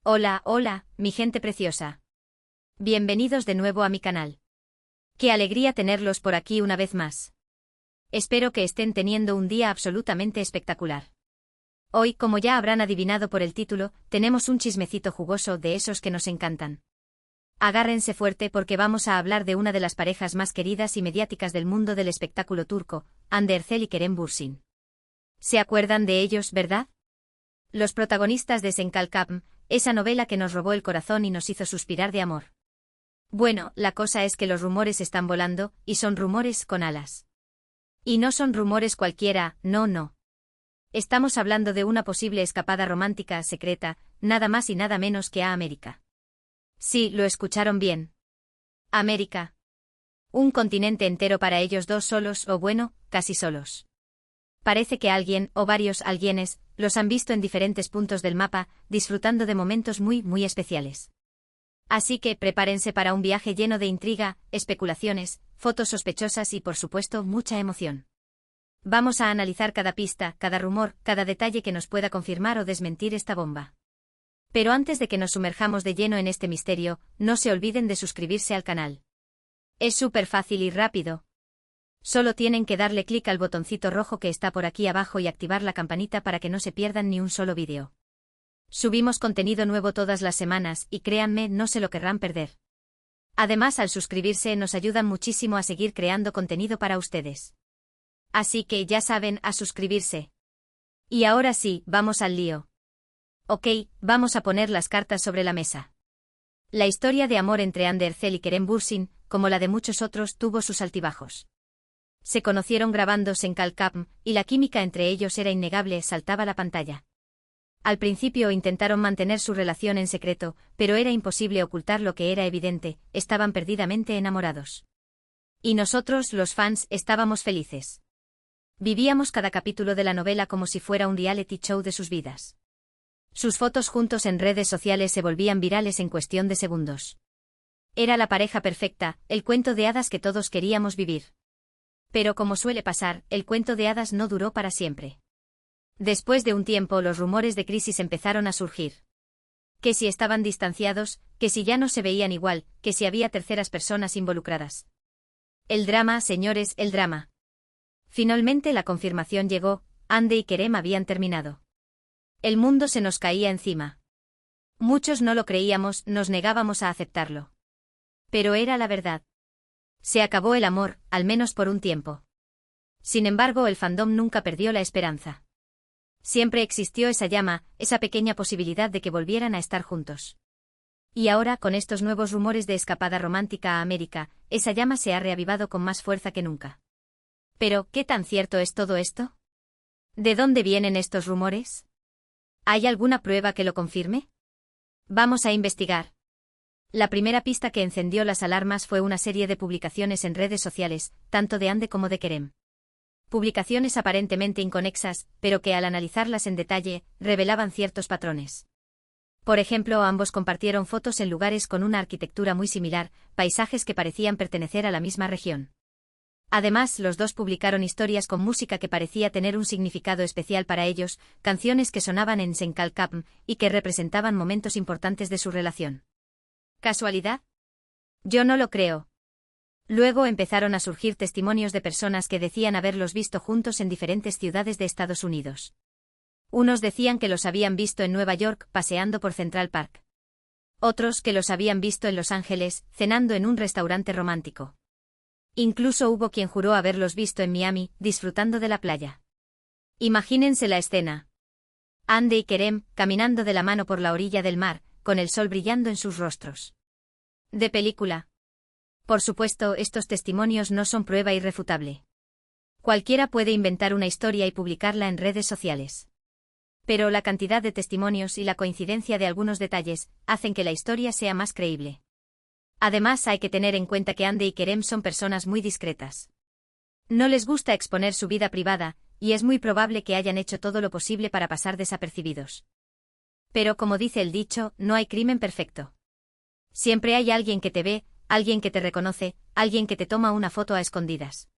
Hola, hola, mi gente preciosa. Bienvenidos de nuevo a mi canal. Qué alegría tenerlos por aquí una vez más. Espero que estén teniendo un día absolutamente espectacular. Hoy, como ya habrán adivinado por el título, tenemos un chismecito jugoso de esos que nos encantan. Agárrense fuerte porque vamos a hablar de una de las parejas más queridas y mediáticas del mundo del espectáculo turco, Hande Erçel y Kerem Bürsin. ¿Se acuerdan de ellos, verdad? Los protagonistas de Senkalkapm, esa novela que nos robó el corazón y nos hizo suspirar de amor. Bueno, la cosa es que los rumores están volando, y son rumores con alas. Y no son rumores cualquiera, no. Estamos hablando de una posible escapada romántica secreta, nada más y nada menos que a América. Sí, lo escucharon bien. América. Un continente entero para ellos dos solos o bueno, casi solos. Parece que alguien, o varios alguienes, los han visto en diferentes puntos del mapa, disfrutando de momentos muy especiales. Así que prepárense para un viaje lleno de intriga, especulaciones, fotos sospechosas y por supuesto mucha emoción. Vamos a analizar cada pista, cada rumor, cada detalle que nos pueda confirmar o desmentir esta bomba. Pero antes de que nos sumerjamos de lleno en este misterio, no se olviden de suscribirse al canal. Es súper fácil y rápido. Solo tienen que darle clic al botoncito rojo que está por aquí abajo y activar la campanita para que no se pierdan ni un solo vídeo. Subimos contenido nuevo todas las semanas y créanme, no se lo querrán perder. Además, al suscribirse nos ayudan muchísimo a seguir creando contenido para ustedes. Así que ya saben, a suscribirse. Y ahora sí, vamos al lío. Ok, vamos a poner las cartas sobre la mesa. La historia de amor entre Hande Erçel y Kerem Bürsin, como la de muchos otros, tuvo sus altibajos. Se conocieron grabando Senkalkapm, y la química entre ellos era innegable, saltaba la pantalla. Al principio intentaron mantener su relación en secreto, pero era imposible ocultar lo que era evidente, estaban perdidamente enamorados. Y nosotros, los fans, estábamos felices. Vivíamos cada capítulo de la novela como si fuera un reality show de sus vidas. Sus fotos juntos en redes sociales se volvían virales en cuestión de segundos. Era la pareja perfecta, el cuento de hadas que todos queríamos vivir. Pero como suele pasar, el cuento de hadas no duró para siempre. Después de un tiempo los rumores de crisis empezaron a surgir. Que si estaban distanciados, que si ya no se veían igual, que si había terceras personas involucradas. El drama, señores, el drama. Finalmente la confirmación llegó, Hande y Kerem habían terminado. El mundo se nos caía encima. Muchos no lo creíamos, nos negábamos a aceptarlo. Pero era la verdad. Se acabó el amor, al menos por un tiempo. Sin embargo, el fandom nunca perdió la esperanza. Siempre existió esa llama, esa pequeña posibilidad de que volvieran a estar juntos. Y ahora, con estos nuevos rumores de escapada romántica a América, esa llama se ha reavivado con más fuerza que nunca. Pero, ¿qué tan cierto es todo esto? ¿De dónde vienen estos rumores? ¿Hay alguna prueba que lo confirme? Vamos a investigar. La primera pista que encendió las alarmas fue una serie de publicaciones en redes sociales, tanto de Hande como de Kerem. Publicaciones aparentemente inconexas, pero que al analizarlas en detalle, revelaban ciertos patrones. Por ejemplo, ambos compartieron fotos en lugares con una arquitectura muy similar, paisajes que parecían pertenecer a la misma región. Además, los dos publicaron historias con música que parecía tener un significado especial para ellos, canciones que sonaban en Senkalkapm y que representaban momentos importantes de su relación. ¿Casualidad? Yo no lo creo. Luego empezaron a surgir testimonios de personas que decían haberlos visto juntos en diferentes ciudades de Estados Unidos. Unos decían que los habían visto en Nueva York paseando por Central Park. Otros que los habían visto en Los Ángeles, cenando en un restaurante romántico. Incluso hubo quien juró haberlos visto en Miami, disfrutando de la playa. Imagínense la escena. Hande y Kerem, caminando de la mano por la orilla del mar, con el sol brillando en sus rostros. De película. Por supuesto, estos testimonios no son prueba irrefutable. Cualquiera puede inventar una historia y publicarla en redes sociales. Pero la cantidad de testimonios y la coincidencia de algunos detalles hacen que la historia sea más creíble. Además, hay que tener en cuenta que Hande y Kerem son personas muy discretas. No les gusta exponer su vida privada, y es muy probable que hayan hecho todo lo posible para pasar desapercibidos. Pero como dice el dicho, no hay crimen perfecto. Siempre hay alguien que te ve, alguien que te reconoce, alguien que te toma una foto a escondidas.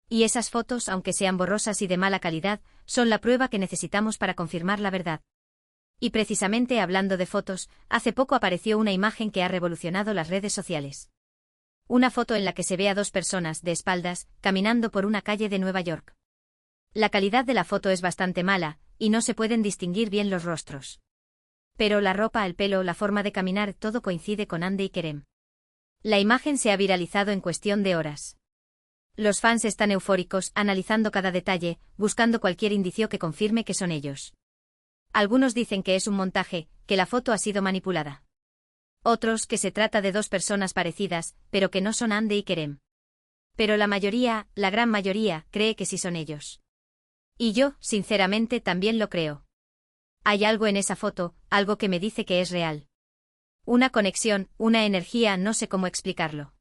Y esas fotos, aunque sean borrosas y de mala calidad, son la prueba que necesitamos para confirmar la verdad. Y precisamente hablando de fotos, hace poco apareció una imagen que ha revolucionado las redes sociales. Una foto en la que se ve a dos personas, de espaldas, caminando por una calle de Nueva York. La calidad de la foto es bastante mala, y no se pueden distinguir bien los rostros. Pero la ropa, el pelo, la forma de caminar, todo coincide con Hande y Kerem. La imagen se ha viralizado en cuestión de horas. Los fans están eufóricos, analizando cada detalle, buscando cualquier indicio que confirme que son ellos. Algunos dicen que es un montaje, que la foto ha sido manipulada. Otros que se trata de dos personas parecidas, pero que no son Hande y Kerem. Pero la mayoría, la gran mayoría, cree que sí son ellos. Y yo, sinceramente, también lo creo. Hay algo en esa foto, algo que me dice que es real. Una conexión, una energía, no sé cómo explicarlo.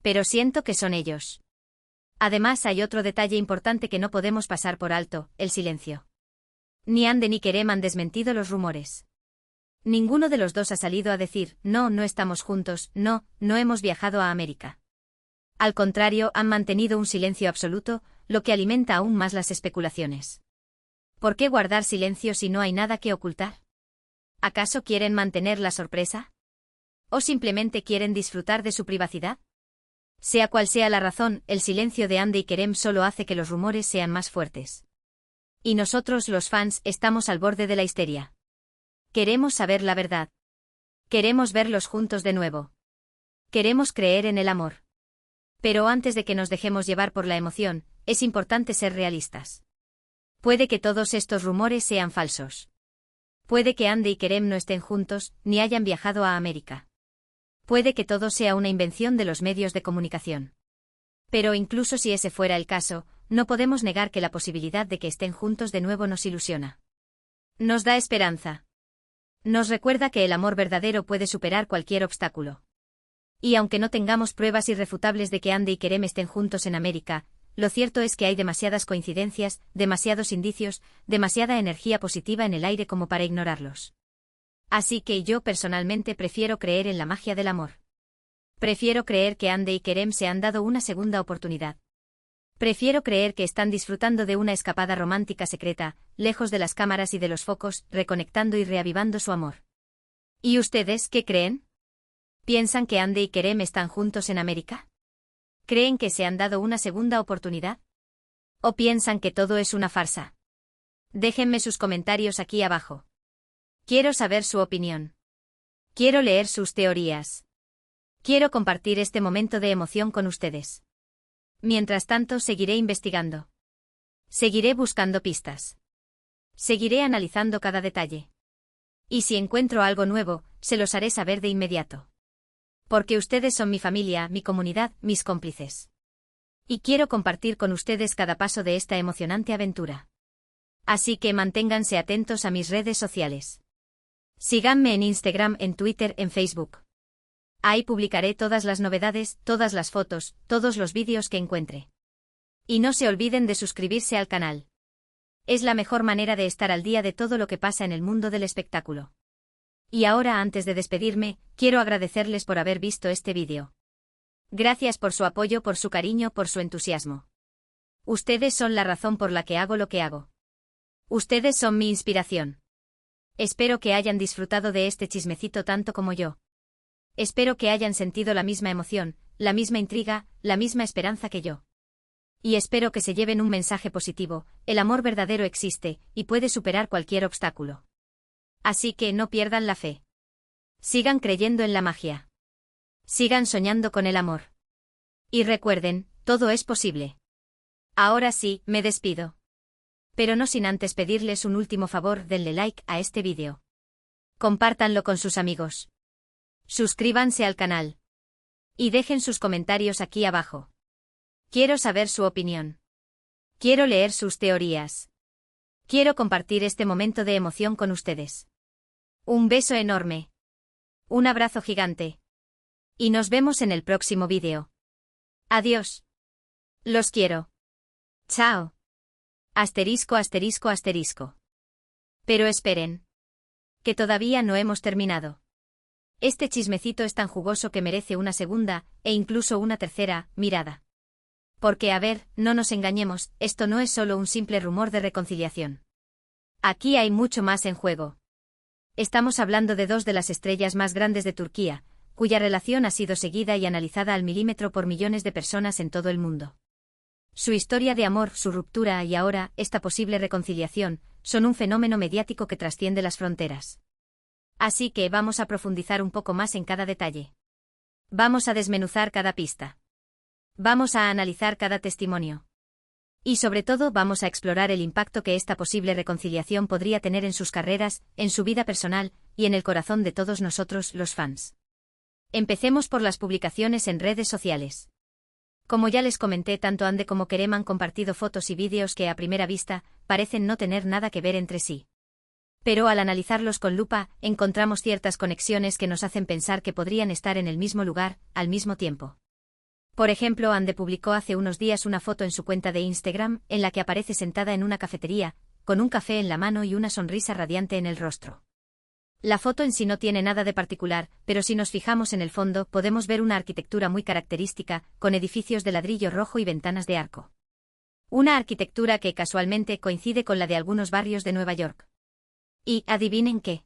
Pero siento que son ellos. Además hay otro detalle importante que no podemos pasar por alto, el silencio. Ni Hande ni Kerem han desmentido los rumores. Ninguno de los dos ha salido a decir, no, no estamos juntos, no, no hemos viajado a América. Al contrario, han mantenido un silencio absoluto, lo que alimenta aún más las especulaciones. ¿Por qué guardar silencio si no hay nada que ocultar? ¿Acaso quieren mantener la sorpresa? ¿O simplemente quieren disfrutar de su privacidad? Sea cual sea la razón, el silencio de Hande y Kerem solo hace que los rumores sean más fuertes. Y nosotros, los fans, estamos al borde de la histeria. Queremos saber la verdad. Queremos verlos juntos de nuevo. Queremos creer en el amor. Pero antes de que nos dejemos llevar por la emoción, es importante ser realistas. Puede que todos estos rumores sean falsos. Puede que Hande y Kerem no estén juntos, ni hayan viajado a América. Puede que todo sea una invención de los medios de comunicación. Pero incluso si ese fuera el caso, no podemos negar que la posibilidad de que estén juntos de nuevo nos ilusiona. Nos da esperanza. Nos recuerda que el amor verdadero puede superar cualquier obstáculo. Y aunque no tengamos pruebas irrefutables de que Hande y Kerem estén juntos en América, lo cierto es que hay demasiadas coincidencias, demasiados indicios, demasiada energía positiva en el aire como para ignorarlos. Así que yo personalmente prefiero creer en la magia del amor. Prefiero creer que Hande y Kerem se han dado una segunda oportunidad. Prefiero creer que están disfrutando de una escapada romántica secreta, lejos de las cámaras y de los focos, reconectando y reavivando su amor. ¿Y ustedes qué creen? ¿Piensan que Hande y Kerem están juntos en América? ¿Creen que se han dado una segunda oportunidad? ¿O piensan que todo es una farsa? Déjenme sus comentarios aquí abajo. Quiero saber su opinión. Quiero leer sus teorías. Quiero compartir este momento de emoción con ustedes. Mientras tanto, seguiré investigando. Seguiré buscando pistas. Seguiré analizando cada detalle. Y si encuentro algo nuevo, se los haré saber de inmediato. Porque ustedes son mi familia, mi comunidad, mis cómplices. Y quiero compartir con ustedes cada paso de esta emocionante aventura. Así que manténganse atentos a mis redes sociales. Síganme en Instagram, en Twitter, en Facebook. Ahí publicaré todas las novedades, todas las fotos, todos los vídeos que encuentre. Y no se olviden de suscribirse al canal. Es la mejor manera de estar al día de todo lo que pasa en el mundo del espectáculo. Y ahora, antes de despedirme, quiero agradecerles por haber visto este vídeo. Gracias por su apoyo, por su cariño, por su entusiasmo. Ustedes son la razón por la que hago lo que hago. Ustedes son mi inspiración. Espero que hayan disfrutado de este chismecito tanto como yo. Espero que hayan sentido la misma emoción, la misma intriga, la misma esperanza que yo. Y espero que se lleven un mensaje positivo: el amor verdadero existe, y puede superar cualquier obstáculo. Así que no pierdan la fe. Sigan creyendo en la magia. Sigan soñando con el amor. Y recuerden, todo es posible. Ahora sí, me despido. Pero no sin antes pedirles un último favor: denle like a este vídeo. Compártanlo con sus amigos. Suscríbanse al canal. Y dejen sus comentarios aquí abajo. Quiero saber su opinión. Quiero leer sus teorías. Quiero compartir este momento de emoción con ustedes. Un beso enorme. Un abrazo gigante. Y nos vemos en el próximo vídeo. Adiós. Los quiero. Chao. Asterisco, asterisco, asterisco. Pero esperen. Que todavía no hemos terminado. Este chismecito es tan jugoso que merece una segunda, e incluso una tercera, mirada. Porque a ver, no nos engañemos, esto no es solo un simple rumor de reconciliación. Aquí hay mucho más en juego. Estamos hablando de dos de las estrellas más grandes de Turquía, cuya relación ha sido seguida y analizada al milímetro por millones de personas en todo el mundo. Su historia de amor, su ruptura y ahora, esta posible reconciliación, son un fenómeno mediático que trasciende las fronteras. Así que vamos a profundizar un poco más en cada detalle. Vamos a desmenuzar cada pista. Vamos a analizar cada testimonio. Y sobre todo vamos a explorar el impacto que esta posible reconciliación podría tener en sus carreras, en su vida personal, y en el corazón de todos nosotros, los fans. Empecemos por las publicaciones en redes sociales. Como ya les comenté, tanto Hande como Kerem han compartido fotos y vídeos que a primera vista parecen no tener nada que ver entre sí. Pero al analizarlos con lupa, encontramos ciertas conexiones que nos hacen pensar que podrían estar en el mismo lugar, al mismo tiempo. Por ejemplo, Hande publicó hace unos días una foto en su cuenta de Instagram, en la que aparece sentada en una cafetería, con un café en la mano y una sonrisa radiante en el rostro. La foto en sí no tiene nada de particular, pero si nos fijamos en el fondo podemos ver una arquitectura muy característica, con edificios de ladrillo rojo y ventanas de arco. Una arquitectura que casualmente coincide con la de algunos barrios de Nueva York. Y, ¿adivinen qué?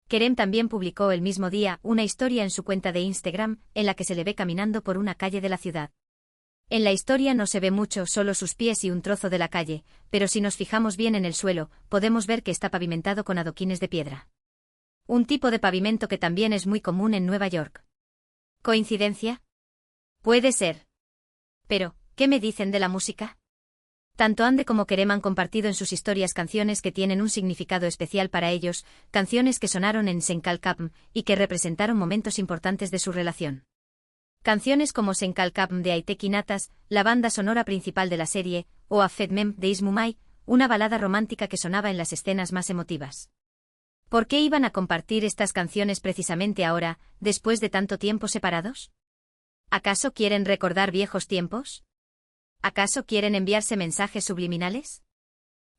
Kerem también publicó el mismo día una historia en su cuenta de Instagram, en la que se le ve caminando por una calle de la ciudad. En la historia no se ve mucho, solo sus pies y un trozo de la calle, pero si nos fijamos bien en el suelo, podemos ver que está pavimentado con adoquines de piedra. Un tipo de pavimento que también es muy común en Nueva York. ¿Coincidencia? Puede ser. Pero, ¿qué me dicen de la música? Tanto Hande como Kerem han compartido en sus historias canciones que tienen un significado especial para ellos, canciones que sonaron en Sen Kalkapm y que representaron momentos importantes de su relación. Canciones como Sen Kalkapm de Aytek Inatas, la banda sonora principal de la serie, o Affet Mem de Ismumay, una balada romántica que sonaba en las escenas más emotivas. ¿Por qué iban a compartir estas canciones precisamente ahora, después de tanto tiempo separados? ¿Acaso quieren recordar viejos tiempos? ¿Acaso quieren enviarse mensajes subliminales?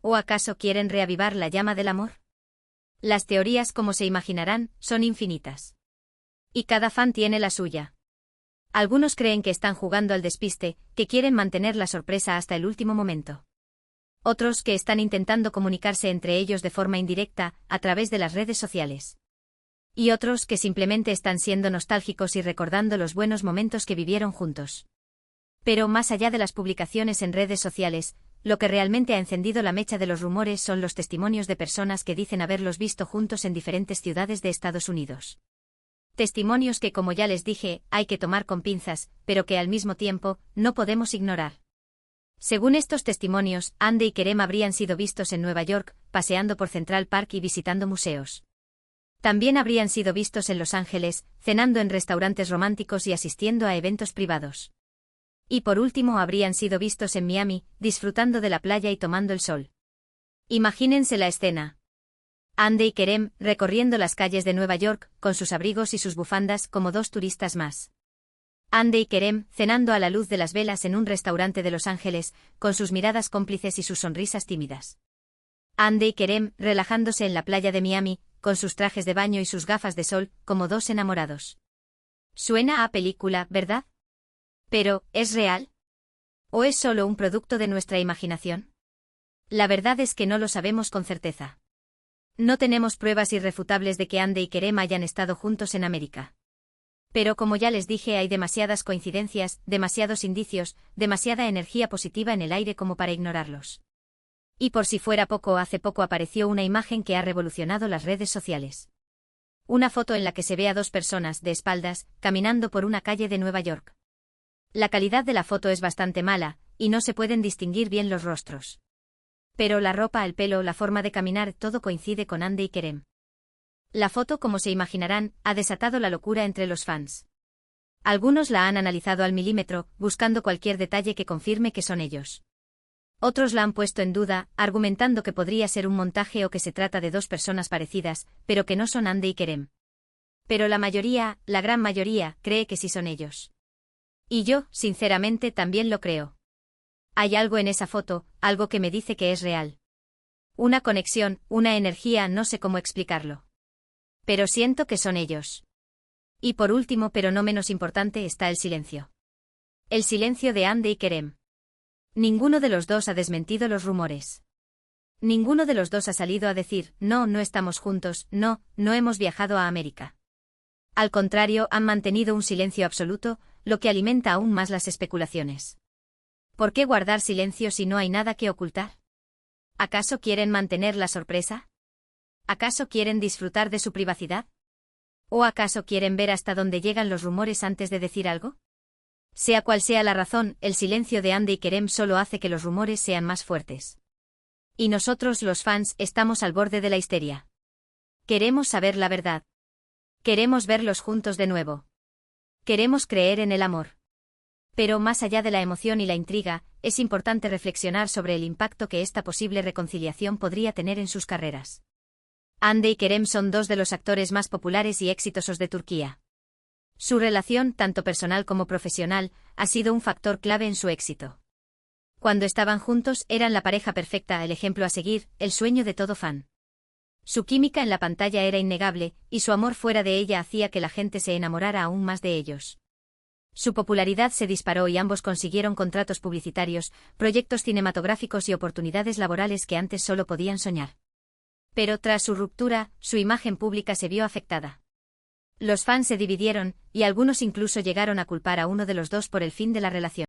¿O acaso quieren reavivar la llama del amor? Las teorías, como se imaginarán, son infinitas. Y cada fan tiene la suya. Algunos creen que están jugando al despiste, que quieren mantener la sorpresa hasta el último momento. Otros que están intentando comunicarse entre ellos de forma indirecta, a través de las redes sociales. Y otros que simplemente están siendo nostálgicos y recordando los buenos momentos que vivieron juntos. Pero más allá de las publicaciones en redes sociales, lo que realmente ha encendido la mecha de los rumores son los testimonios de personas que dicen haberlos visto juntos en diferentes ciudades de Estados Unidos. Testimonios que, como ya les dije, hay que tomar con pinzas, pero que al mismo tiempo, no podemos ignorar. Según estos testimonios, Hande y Kerem habrían sido vistos en Nueva York, paseando por Central Park y visitando museos. También habrían sido vistos en Los Ángeles, cenando en restaurantes románticos y asistiendo a eventos privados. Y por último habrían sido vistos en Miami, disfrutando de la playa y tomando el sol. Imagínense la escena. Hande y Kerem, recorriendo las calles de Nueva York, con sus abrigos y sus bufandas como dos turistas más. Hande y Kerem, cenando a la luz de las velas en un restaurante de Los Ángeles, con sus miradas cómplices y sus sonrisas tímidas. Hande y Kerem, relajándose en la playa de Miami, con sus trajes de baño y sus gafas de sol, como dos enamorados. Suena a película, ¿verdad? Pero, ¿es real? ¿O es solo un producto de nuestra imaginación? La verdad es que no lo sabemos con certeza. No tenemos pruebas irrefutables de que Hande y Kerem hayan estado juntos en América. Pero como ya les dije, hay demasiadas coincidencias, demasiados indicios, demasiada energía positiva en el aire como para ignorarlos. Y por si fuera poco, hace poco apareció una imagen que ha revolucionado las redes sociales. Una foto en la que se ve a dos personas, de espaldas, caminando por una calle de Nueva York. La calidad de la foto es bastante mala, y no se pueden distinguir bien los rostros. Pero la ropa, el pelo, la forma de caminar, todo coincide con Hande y Kerem. La foto, como se imaginarán, ha desatado la locura entre los fans. Algunos la han analizado al milímetro, buscando cualquier detalle que confirme que son ellos. Otros la han puesto en duda, argumentando que podría ser un montaje o que se trata de dos personas parecidas, pero que no son Hande y Kerem. Pero la mayoría, la gran mayoría, cree que sí son ellos. Y yo, sinceramente, también lo creo. Hay algo en esa foto, algo que me dice que es real. Una conexión, una energía, no sé cómo explicarlo. Pero siento que son ellos. Y por último, pero no menos importante, está el silencio. El silencio de Hande y Kerem. Ninguno de los dos ha desmentido los rumores. Ninguno de los dos ha salido a decir, no, no estamos juntos, no, no hemos viajado a América. Al contrario, han mantenido un silencio absoluto, lo que alimenta aún más las especulaciones. ¿Por qué guardar silencio si no hay nada que ocultar? ¿Acaso quieren mantener la sorpresa? ¿Acaso quieren disfrutar de su privacidad? ¿O acaso quieren ver hasta dónde llegan los rumores antes de decir algo? Sea cual sea la razón, el silencio de Hande y Kerem solo hace que los rumores sean más fuertes. Y nosotros, los fans, estamos al borde de la histeria. Queremos saber la verdad. Queremos verlos juntos de nuevo. Queremos creer en el amor. Pero más allá de la emoción y la intriga, es importante reflexionar sobre el impacto que esta posible reconciliación podría tener en sus carreras. Hande y Kerem son dos de los actores más populares y exitosos de Turquía. Su relación, tanto personal como profesional, ha sido un factor clave en su éxito. Cuando estaban juntos, eran la pareja perfecta, el ejemplo a seguir, el sueño de todo fan. Su química en la pantalla era innegable, y su amor fuera de ella hacía que la gente se enamorara aún más de ellos. Su popularidad se disparó y ambos consiguieron contratos publicitarios, proyectos cinematográficos y oportunidades laborales que antes solo podían soñar. Pero tras su ruptura, su imagen pública se vio afectada. Los fans se dividieron, y algunos incluso llegaron a culpar a uno de los dos por el fin de la relación.